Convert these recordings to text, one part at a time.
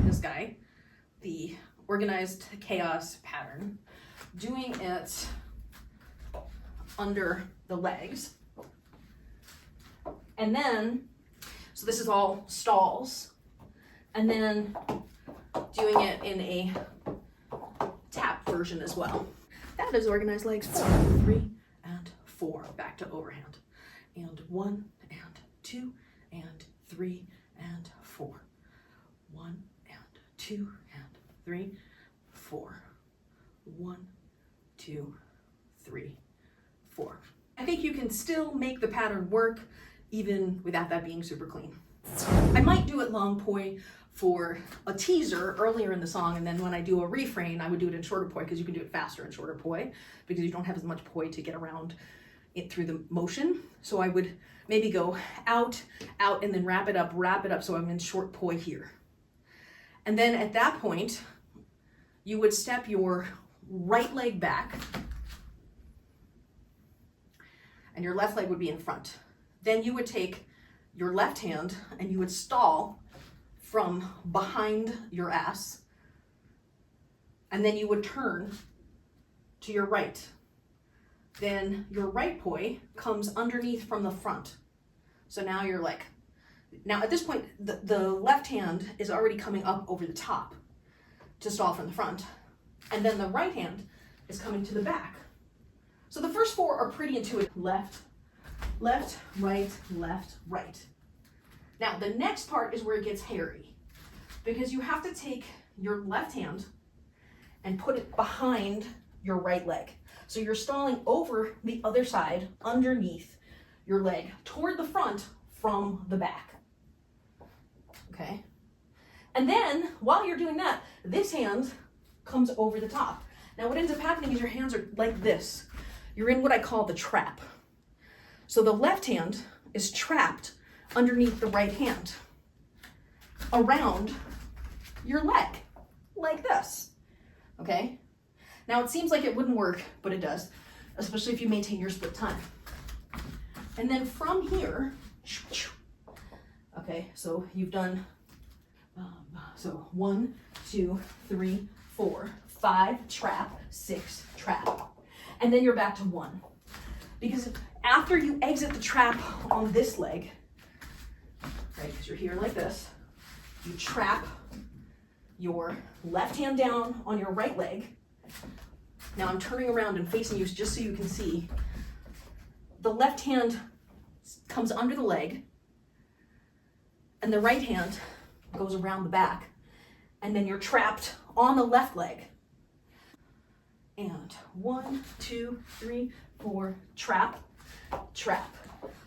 this guy, the organized chaos pattern, doing it under the legs. And then, so this is all stalls, and then doing it in a tap version as well. That is organized legs 4, 3, and 4, back to overhand. And 1, and 2, and 3, and 4. 1, and 2, and 3, 4. 1, 2, 3, 4. I think you can still make the pattern work even without that being super clean. I might do it long poi for a teaser earlier in the song, and then when I do a refrain, I would do it in shorter poi, because you can do it faster in shorter poi because you don't have as much poi to get around it through the motion. So I would maybe go out, out, and then wrap it up, so I'm in short poi here. And then at that point, you would step your right leg back, and your left leg would be in front. Then you would take your left hand and you would stall from behind your ass, and then you would turn to your right. Then your right poi comes underneath from the front. So now you're like, now at this point, the left hand is already coming up over the top to stall from the front, and then the right hand is coming to the back. So the first 4 are pretty intuitive. Left, left, right, left, right. Now the next part is where it gets hairy, because you have to take your left hand and put it behind your right leg. So you're stalling over the other side underneath your leg toward the front from the back. Okay? And then while you're doing that, this hand comes over the top. Now what ends up happening is your hands are like this. You're in what I call the trap. So the left hand is trapped underneath the right hand around your leg, like this. Okay? Now it seems like it wouldn't work, but it does, especially if you maintain your split time. And then from here, okay, so you've done, so 1, 2, 3, 4, 5, trap, 6, trap. And then you're back to 1. Because after you exit the trap on this leg, right, because you're here like this, you trap your left hand down on your right leg. Now I'm turning around and facing you just so you can see. The left hand comes under the leg, and the right hand goes around the back, and then you're trapped on the left leg. And 1, 2, 3, 4, trap, trap.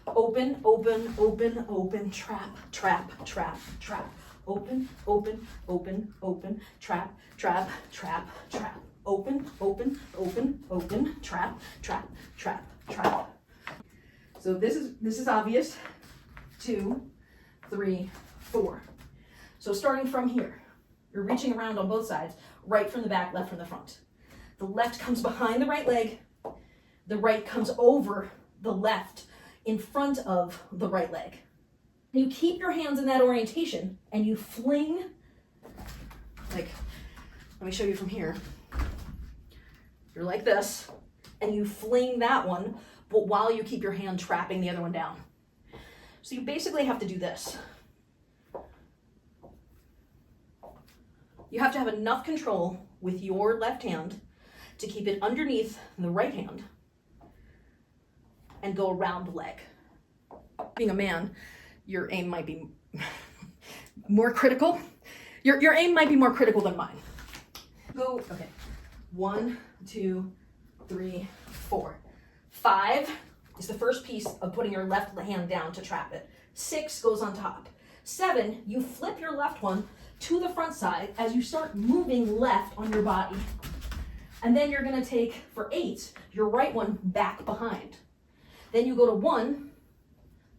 Open, open, open, open, trap, trap, trap, trap. Open, open, open, open, trap, trap, trap, trap. Open, open, open, open, trap, trap, trap, trap. So this is obvious. 2, 3, 4. So starting from here, you're reaching around on both sides, right from the back, left from the front. The left comes behind the right leg. The right comes over the left in front of the right leg. You keep your hands in that orientation and you fling, like, let me show you from here. You're like this, and you fling that one, but while you keep your hand trapping the other one down. So you basically have to do this. You have to have enough control with your left hand to keep it underneath the right hand and go around the leg. Being a man, your aim might be more critical. Your aim might be more critical than mine. Go, okay. 1, 2, 3, 4. 5 is the first piece of putting your left hand down to trap it. 6 goes on top. 7, you flip your left one to the front side as you start moving left on your body. And then you're gonna take, for 8, your right one back behind. Then you go to 1,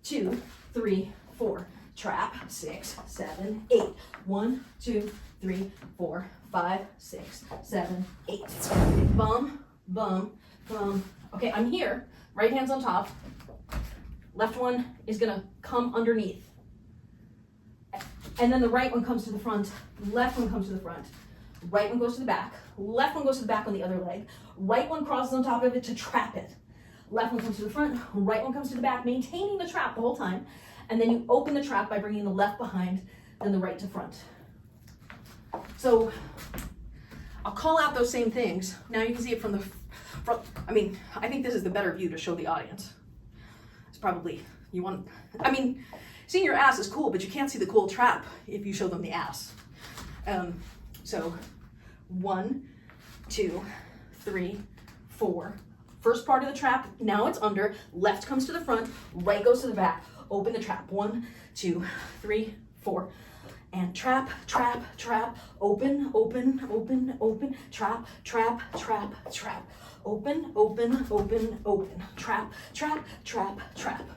2, 3, 4, trap, 6, 7, 8. 1, 2, 3, 4, 5, 6, 7, 8. Bum, bum, bum. Okay, I'm here. Right hand's on top. Left one is gonna come underneath. And then the right one comes to the front, left one comes to the front, right one goes to the back, left one goes to the back on the other leg, right one crosses on top of it to trap it. Left one comes to the front, right one comes to the back, maintaining the trap the whole time. And then you open the trap by bringing the left behind, then the right to front. So I'll call out those same things. Now you can see it from the front. I mean, I think this is the better view to show the audience. It's probably, you want, I mean, seeing your ass is cool, but you can't see the cool trap if you show them the ass. So 1, 2, 3, 4. First part of the trap, now it's under, left comes to the front, right goes to the back. Open the trap, 1, 2, 3, 4. And trap, trap, trap, open, open, open, open, trap, trap, trap, trap. Open, open, open, open, trap, trap, trap, trap.